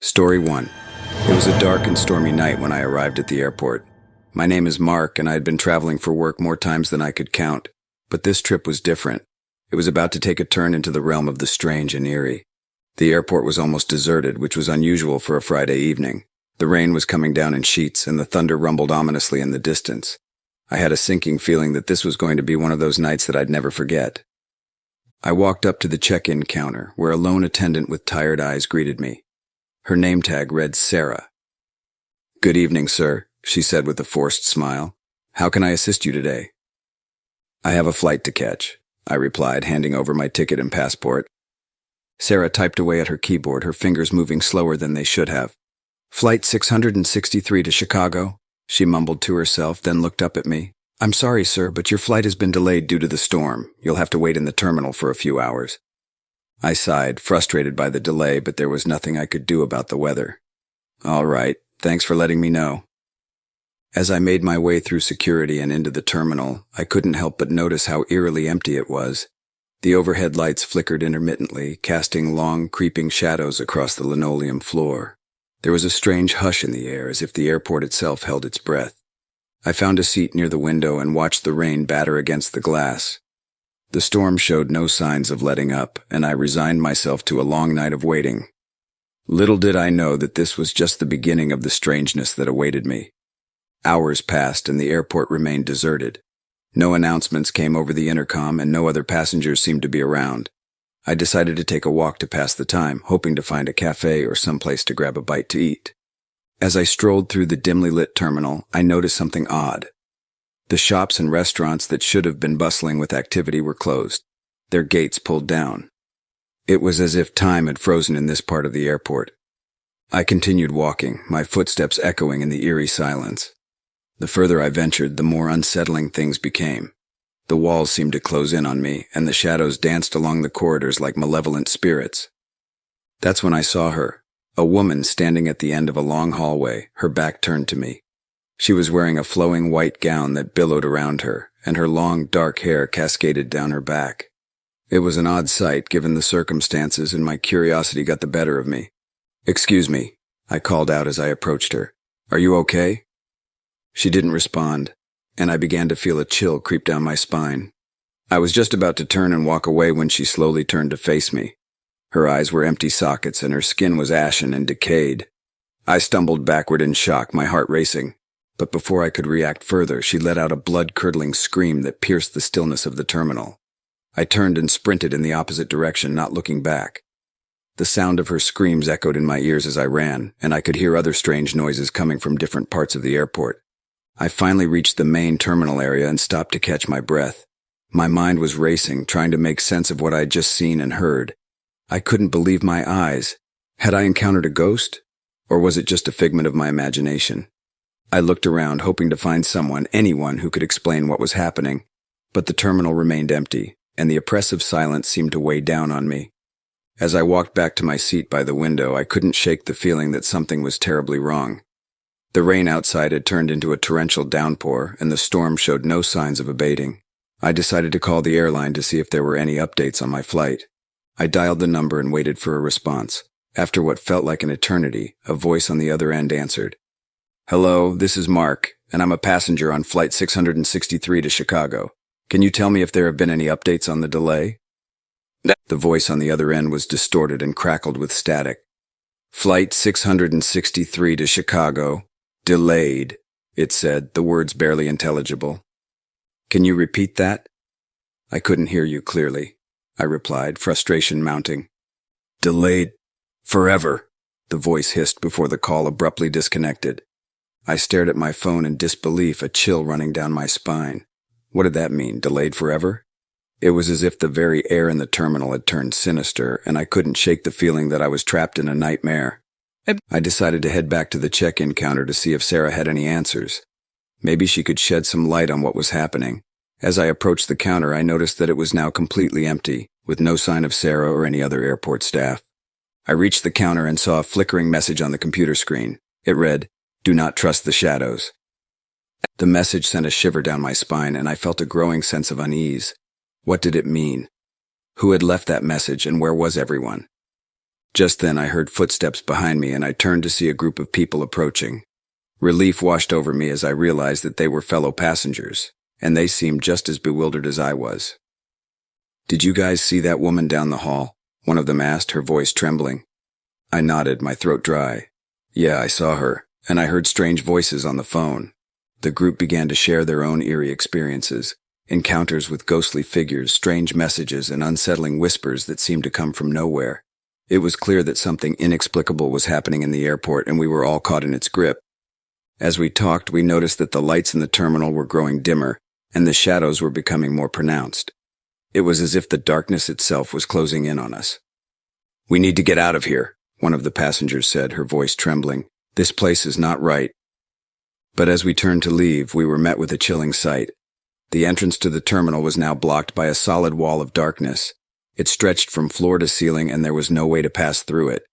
Story 1. It was a dark and stormy night when I arrived at the airport. My name is Mark, and I had been traveling for work more times than I could count. But this trip was different. It was about to take a turn into the realm of the strange and eerie. The airport was almost deserted, which was unusual for a Friday evening. The rain was coming down in sheets, and the thunder rumbled ominously in the distance. I had a sinking feeling that this was going to be one of those nights that I'd never forget. I walked up to the check-in counter, where a lone attendant with tired eyes greeted me. Her name tag read Sarah. "Good evening, sir," she said with a forced smile. "How can I assist you today?" "I have a flight to catch," I replied, handing over my ticket and passport. Sarah typed away at her keyboard, her fingers moving slower than they should have. "Flight 663 to Chicago," she mumbled to herself, then looked up at me. "I'm sorry, sir, but your flight has been delayed due to the storm. You'll have to wait in the terminal for a few hours." I sighed, frustrated by the delay, but there was nothing I could do about the weather. "All right, thanks for letting me know." As I made my way through security and into the terminal, I couldn't help but notice how eerily empty it was. The overhead lights flickered intermittently, casting long, creeping shadows across the linoleum floor. There was a strange hush in the air, as if the airport itself held its breath. I found a seat near the window and watched the rain batter against the glass. The storm showed no signs of letting up, and I resigned myself to a long night of waiting. Little did I know that this was just the beginning of the strangeness that awaited me. Hours passed, and the airport remained deserted. No announcements came over the intercom, and no other passengers seemed to be around. I decided to take a walk to pass the time, hoping to find a cafe or someplace to grab a bite to eat. As I strolled through the dimly lit terminal, I noticed something odd. The shops and restaurants that should have been bustling with activity were closed, their gates pulled down. It was as if time had frozen in this part of the airport. I continued walking, my footsteps echoing in the eerie silence. The further I ventured, the more unsettling things became. The walls seemed to close in on me, and the shadows danced along the corridors like malevolent spirits. That's when I saw her, a woman standing at the end of a long hallway, her back turned to me. She was wearing a flowing white gown that billowed around her, and her long, dark hair cascaded down her back. It was an odd sight, given the circumstances, and my curiosity got the better of me. "Excuse me," I called out as I approached her. "Are you okay?" She didn't respond, and I began to feel a chill creep down my spine. I was just about to turn and walk away when she slowly turned to face me. Her eyes were empty sockets, and her skin was ashen and decayed. I stumbled backward in shock, my heart racing. But before I could react further, she let out a blood-curdling scream that pierced the stillness of the terminal. I turned and sprinted in the opposite direction, not looking back. The sound of her screams echoed in my ears as I ran, and I could hear other strange noises coming from different parts of the airport. I finally reached the main terminal area and stopped to catch my breath. My mind was racing, trying to make sense of what I had just seen and heard. I couldn't believe my eyes. Had I encountered a ghost? Or was it just a figment of my imagination? I looked around, hoping to find someone, anyone, who could explain what was happening, but the terminal remained empty, and the oppressive silence seemed to weigh down on me. As I walked back to my seat by the window, I couldn't shake the feeling that something was terribly wrong. The rain outside had turned into a torrential downpour, and the storm showed no signs of abating. I decided to call the airline to see if there were any updates on my flight. I dialed the number and waited for a response. After what felt like an eternity, a voice on the other end answered. "Hello, this is Mark, and I'm a passenger on Flight 663 to Chicago. Can you tell me if there have been any updates on the delay?" The voice on the other end was distorted and crackled with static. "Flight 663 to Chicago. Delayed," it said, the words barely intelligible. "Can you repeat that?" "I couldn't hear you clearly," I replied, frustration mounting. "Delayed forever," the voice hissed before the call abruptly disconnected. I stared at my phone in disbelief, a chill running down my spine. What did that mean, delayed forever? It was as if the very air in the terminal had turned sinister, and I couldn't shake the feeling that I was trapped in a nightmare. I decided to head back to the check-in counter to see if Sarah had any answers. Maybe she could shed some light on what was happening. As I approached the counter, I noticed that it was now completely empty, with no sign of Sarah or any other airport staff. I reached the counter and saw a flickering message on the computer screen. It read, "Do not trust the shadows." The message sent a shiver down my spine, and I felt a growing sense of unease. What did it mean? Who had left that message, and where was everyone? Just then I heard footsteps behind me and I turned to see a group of people approaching. Relief washed over me as I realized that they were fellow passengers, and they seemed just as bewildered as I was. "Did you guys see that woman down the hall?" one of them asked, her voice trembling. I nodded, my throat dry. "Yeah, I saw her, and I heard strange voices on the phone." The group began to share their own eerie experiences, encounters with ghostly figures, strange messages, and unsettling whispers that seemed to come from nowhere. It was clear that something inexplicable was happening in the airport, and we were all caught in its grip. As we talked, we noticed that the lights in the terminal were growing dimmer, and the shadows were becoming more pronounced. It was as if the darkness itself was closing in on us. "We need to get out of here," one of the passengers said, her voice trembling. "This place is not right." But as we turned to leave, we were met with a chilling sight. The entrance to the terminal was now blocked by a solid wall of darkness. It stretched from floor to ceiling, and there was no way to pass through it.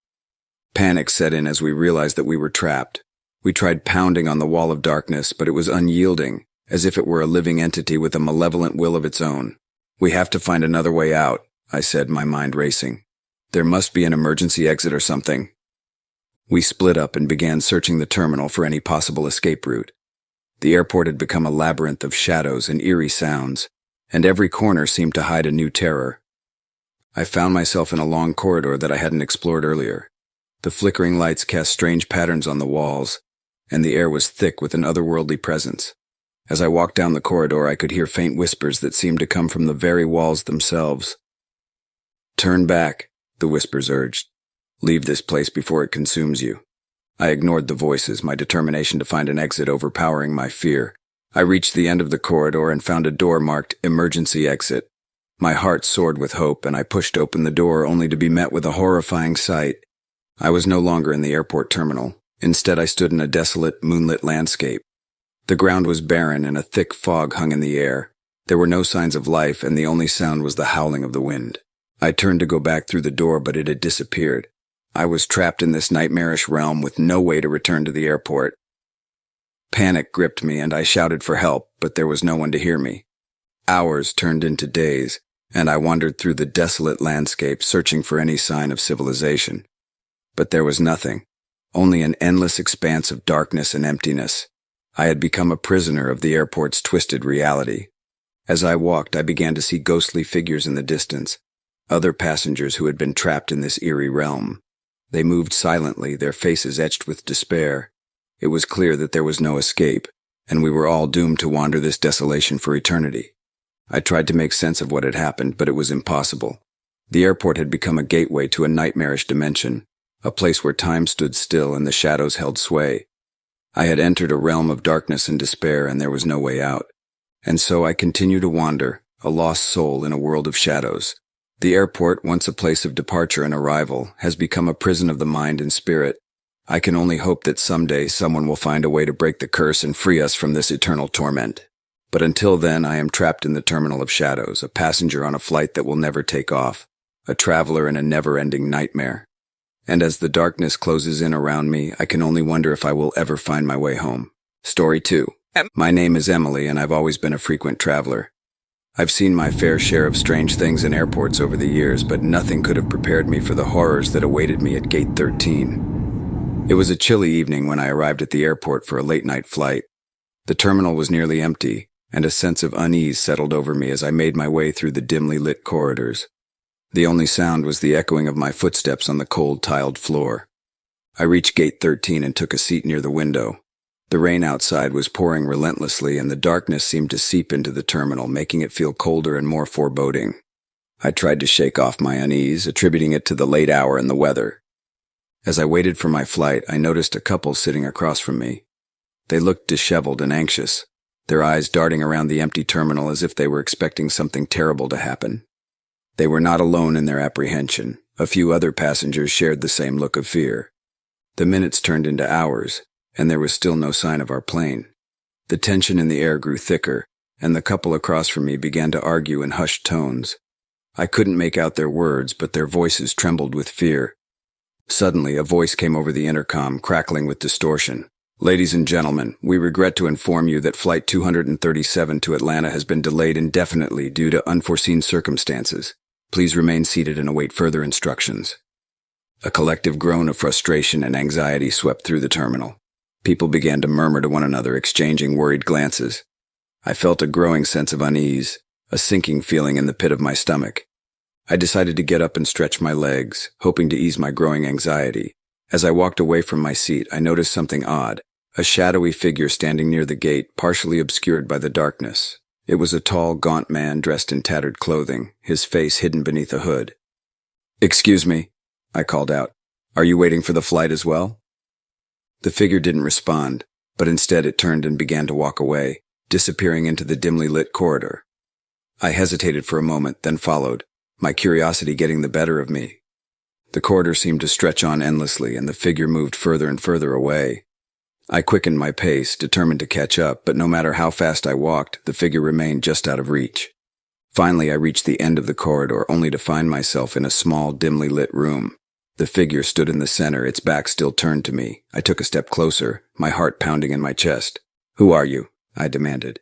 Panic set in as we realized that we were trapped. We tried pounding on the wall of darkness, but it was unyielding, as if it were a living entity with a malevolent will of its own. "We have to find another way out," I said, my mind racing. "There must be an emergency exit or something." We split up and began searching the terminal for any possible escape route. The airport had become a labyrinth of shadows and eerie sounds, and every corner seemed to hide a new terror. I found myself in a long corridor that I hadn't explored earlier. The flickering lights cast strange patterns on the walls, and the air was thick with an otherworldly presence. As I walked down the corridor, I could hear faint whispers that seemed to come from the very walls themselves. "Turn back," the whispers urged. "Leave this place before it consumes you." I ignored the voices, my determination to find an exit overpowering my fear. I reached the end of the corridor and found a door marked "Emergency Exit." My heart soared with hope, and I pushed open the door only to be met with a horrifying sight. I was no longer in the airport terminal. Instead, I stood in a desolate, moonlit landscape. The ground was barren, and a thick fog hung in the air. There were no signs of life, and the only sound was the howling of the wind. I turned to go back through the door, but it had disappeared. I was trapped in this nightmarish realm with no way to return to the airport. Panic gripped me, and I shouted for help, but there was no one to hear me. Hours turned into days, and I wandered through the desolate landscape, searching for any sign of civilization. But there was nothing, only an endless expanse of darkness and emptiness. I had become a prisoner of the airport's twisted reality. As I walked, I began to see ghostly figures in the distance, other passengers who had been trapped in this eerie realm. They moved silently, their faces etched with despair. It was clear that there was no escape, and we were all doomed to wander this desolation for eternity. I tried to make sense of what had happened, but it was impossible. The airport had become a gateway to a nightmarish dimension, a place where time stood still and the shadows held sway. I had entered a realm of darkness and despair, and there was no way out. And so I continued to wander, a lost soul in a world of shadows. The airport, once a place of departure and arrival, has become a prison of the mind and spirit. I can only hope that someday someone will find a way to break the curse and free us from this eternal torment. But until then, I am trapped in the terminal of shadows, a passenger on a flight that will never take off, a traveler in a never-ending nightmare. And as the darkness closes in around me, I can only wonder if I will ever find my way home. Story 2. My name is Emily, and I've always been a frequent traveler. I've seen my fair share of strange things in airports over the years, but nothing could have prepared me for the horrors that awaited me at Gate 13. It was a chilly evening when I arrived at the airport for a late-night flight. The terminal was nearly empty, and a sense of unease settled over me as I made my way through the dimly lit corridors. The only sound was the echoing of my footsteps on the cold, tiled floor. I reached Gate 13 and took a seat near the window. The rain outside was pouring relentlessly, and the darkness seemed to seep into the terminal, making it feel colder and more foreboding. I tried to shake off my unease, attributing it to the late hour and the weather. As I waited for my flight, I noticed a couple sitting across from me. They looked disheveled and anxious, their eyes darting around the empty terminal as if they were expecting something terrible to happen. They were not alone in their apprehension. A few other passengers shared the same look of fear. The minutes turned into hours, and there was still no sign of our plane. The tension in the air grew thicker, and the couple across from me began to argue in hushed tones. I couldn't make out their words, but their voices trembled with fear. Suddenly, a voice came over the intercom, crackling with distortion. "Ladies and gentlemen, we regret to inform you that Flight 237 to Atlanta has been delayed indefinitely due to unforeseen circumstances. Please remain seated and await further instructions." A collective groan of frustration and anxiety swept through the terminal. People began to murmur to one another, exchanging worried glances. I felt a growing sense of unease, a sinking feeling in the pit of my stomach. I decided to get up and stretch my legs, hoping to ease my growing anxiety. As I walked away from my seat, I noticed something odd, a shadowy figure standing near the gate, partially obscured by the darkness. It was a tall, gaunt man dressed in tattered clothing, his face hidden beneath a hood. "Excuse me," I called out. "Are you waiting for the flight as well?" The figure didn't respond, but instead it turned and began to walk away, disappearing into the dimly lit corridor. I hesitated for a moment, then followed, my curiosity getting the better of me. The corridor seemed to stretch on endlessly, and the figure moved further and further away. I quickened my pace, determined to catch up, but no matter how fast I walked, the figure remained just out of reach. Finally, I reached the end of the corridor, only to find myself in a small, dimly lit room. The figure stood in the center, its back still turned to me. I took a step closer, my heart pounding in my chest. "Who are you?" I demanded.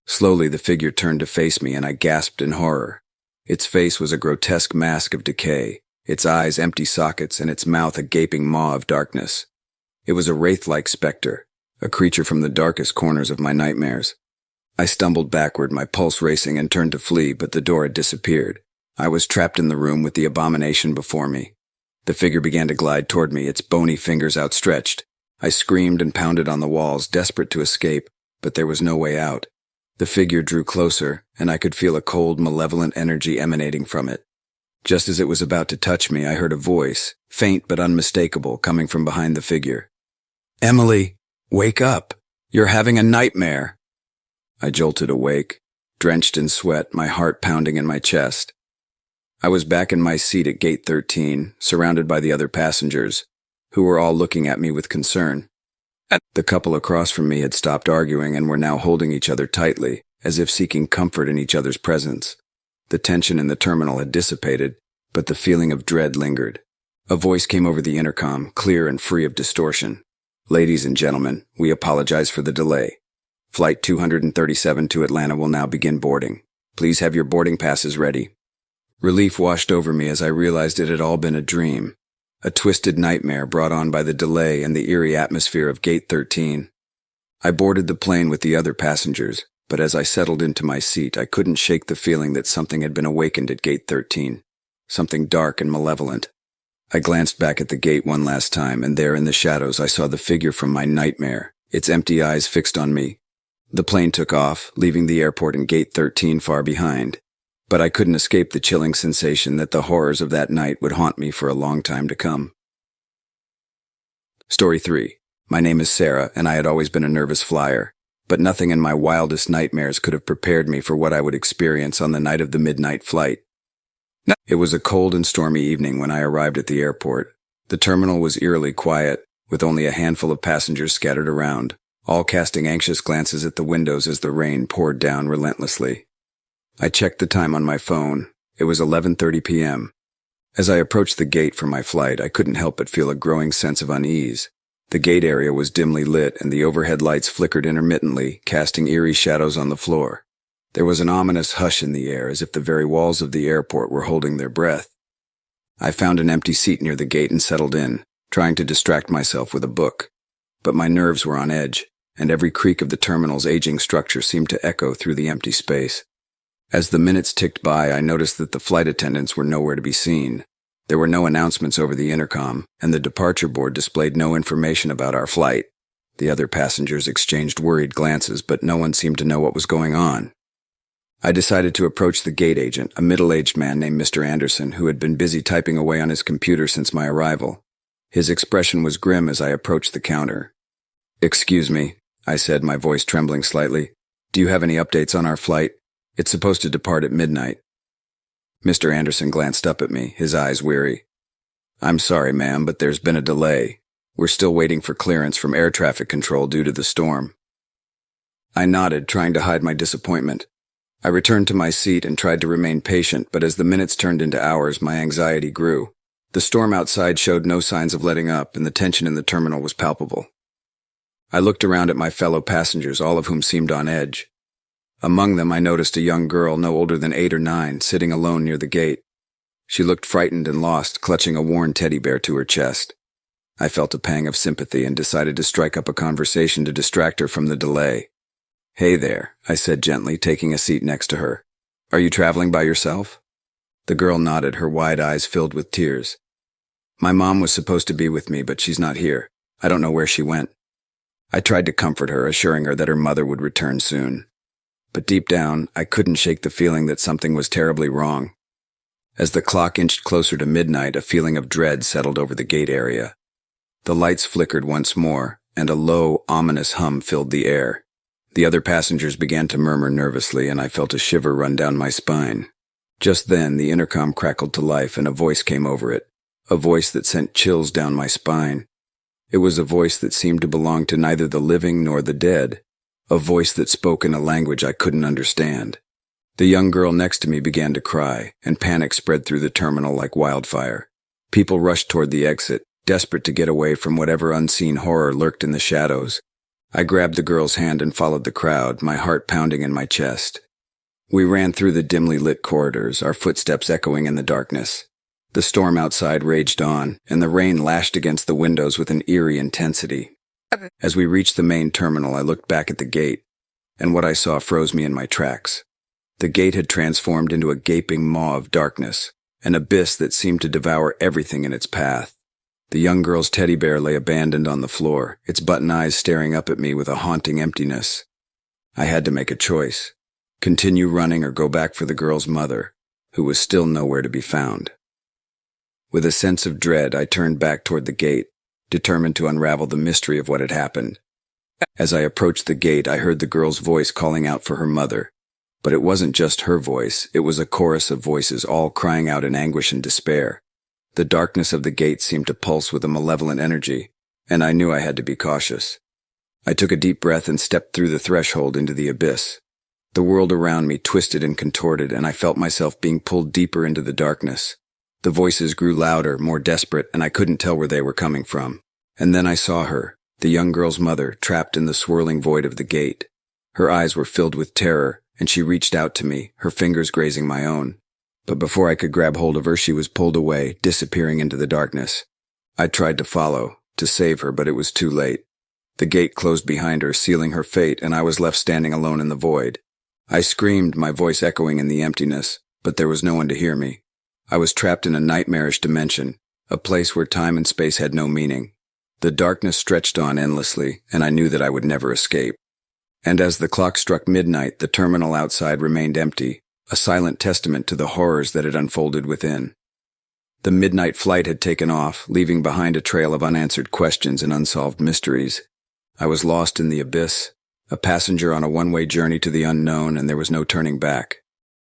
Slowly, the figure turned to face me, and I gasped in horror. Its face was a grotesque mask of decay, its eyes empty sockets, and its mouth a gaping maw of darkness. It was a wraith-like specter, a creature from the darkest corners of my nightmares. I stumbled backward, my pulse racing, and turned to flee, but the door had disappeared. I was trapped in the room with the abomination before me. The figure began to glide toward me, its bony fingers outstretched. I screamed and pounded on the walls, desperate to escape, but there was no way out. The figure drew closer, and I could feel a cold, malevolent energy emanating from it. Just as it was about to touch me, I heard a voice, faint but unmistakable, coming from behind the figure. "Emily, wake up! You're having a nightmare!" I jolted awake, drenched in sweat, my heart pounding in my chest. I was back in my seat at Gate 13, surrounded by the other passengers, who were all looking at me with concern. The couple across from me had stopped arguing and were now holding each other tightly, as if seeking comfort in each other's presence. The tension in the terminal had dissipated, but the feeling of dread lingered. A voice came over the intercom, clear and free of distortion. "Ladies and gentlemen, we apologize for the delay. Flight 237 to Atlanta will now begin boarding. Please have your boarding passes ready." Relief washed over me as I realized it had all been a dream, a twisted nightmare brought on by the delay and the eerie atmosphere of Gate 13. I boarded the plane with the other passengers, but as I settled into my seat, I couldn't shake the feeling that something had been awakened at Gate 13, something dark and malevolent. I glanced back at the gate one last time, and there in the shadows I saw the figure from my nightmare, its empty eyes fixed on me. The plane took off, leaving the airport and Gate 13 far behind. But I couldn't escape the chilling sensation that the horrors of that night would haunt me for a long time to come. Story 3. My name is Sarah, and I had always been a nervous flyer, but nothing in my wildest nightmares could have prepared me for what I would experience on the night of the midnight flight. It was a cold and stormy evening when I arrived at the airport. The terminal was eerily quiet, with only a handful of passengers scattered around, all casting anxious glances at the windows as the rain poured down relentlessly. I checked the time on my phone. It was 11:30 p.m. As I approached the gate for my flight, I couldn't help but feel a growing sense of unease. The gate area was dimly lit, and the overhead lights flickered intermittently, casting eerie shadows on the floor. There was an ominous hush in the air, as if the very walls of the airport were holding their breath. I found an empty seat near the gate and settled in, trying to distract myself with a book. But my nerves were on edge, and every creak of the terminal's aging structure seemed to echo through the empty space. As the minutes ticked by, I noticed that the flight attendants were nowhere to be seen. There were no announcements over the intercom, and the departure board displayed no information about our flight. The other passengers exchanged worried glances, but no one seemed to know what was going on. I decided to approach the gate agent, a middle-aged man named Mr. Anderson, who had been busy typing away on his computer since my arrival. His expression was grim as I approached the counter. "Excuse me," I said, my voice trembling slightly. "Do you have any updates on our flight? It's supposed to depart at midnight." Mr. Anderson glanced up at me, his eyes weary. "I'm sorry, ma'am, but there's been a delay. We're still waiting for clearance from air traffic control due to the storm." I nodded, trying to hide my disappointment. I returned to my seat and tried to remain patient, but as the minutes turned into hours, my anxiety grew. The storm outside showed no signs of letting up, and the tension in the terminal was palpable. I looked around at my fellow passengers, all of whom seemed on edge. Among them, I noticed a young girl no older than 8 or 9, sitting alone near the gate. She looked frightened and lost, clutching a worn teddy bear to her chest. I felt a pang of sympathy and decided to strike up a conversation to distract her from the delay. "Hey there," I said gently, taking a seat next to her. "Are you traveling by yourself?" The girl nodded, her wide eyes filled with tears. "My mom was supposed to be with me, but she's not here. I don't know where she went." I tried to comfort her, assuring her that her mother would return soon. But deep down, I couldn't shake the feeling that something was terribly wrong. As the clock inched closer to midnight, a feeling of dread settled over the gate area. The lights flickered once more, and a low, ominous hum filled the air. The other passengers began to murmur nervously, and I felt a shiver run down my spine. Just then, the intercom crackled to life, and a voice came over it, a voice that sent chills down my spine. It was a voice that seemed to belong to neither the living nor the dead, a voice that spoke in a language I couldn't understand. The young girl next to me began to cry, and panic spread through the terminal like wildfire. People rushed toward the exit, desperate to get away from whatever unseen horror lurked in the shadows. I grabbed the girl's hand and followed the crowd, my heart pounding in my chest. We ran through the dimly lit corridors, our footsteps echoing in the darkness. The storm outside raged on, and the rain lashed against the windows with an eerie intensity. As we reached the main terminal, I looked back at the gate, and what I saw froze me in my tracks. The gate had transformed into a gaping maw of darkness, an abyss that seemed to devour everything in its path. The young girl's teddy bear lay abandoned on the floor, its button eyes staring up at me with a haunting emptiness. I had to make a choice: continue running or go back for the girl's mother, who was still nowhere to be found. With a sense of dread, I turned back toward the gate, determined to unravel the mystery of what had happened. As I approached the gate, I heard the girl's voice calling out for her mother. But it wasn't just her voice, it was a chorus of voices all crying out in anguish and despair. The darkness of the gate seemed to pulse with a malevolent energy, and I knew I had to be cautious. I took a deep breath and stepped through the threshold into the abyss. The world around me twisted and contorted, and I felt myself being pulled deeper into the darkness. The voices grew louder, more desperate, and I couldn't tell where they were coming from. And then I saw her, the young girl's mother, trapped in the swirling void of the gate. Her eyes were filled with terror, and she reached out to me, her fingers grazing my own. But before I could grab hold of her, she was pulled away, disappearing into the darkness. I tried to follow, to save her, but it was too late. The gate closed behind her, sealing her fate, and I was left standing alone in the void. I screamed, my voice echoing in the emptiness, but there was no one to hear me. I was trapped in a nightmarish dimension, a place where time and space had no meaning. The darkness stretched on endlessly, and I knew that I would never escape. And as the clock struck midnight, the terminal outside remained empty, a silent testament to the horrors that had unfolded within. The midnight flight had taken off, leaving behind a trail of unanswered questions and unsolved mysteries. I was lost in the abyss, a passenger on a one-way journey to the unknown, and there was no turning back.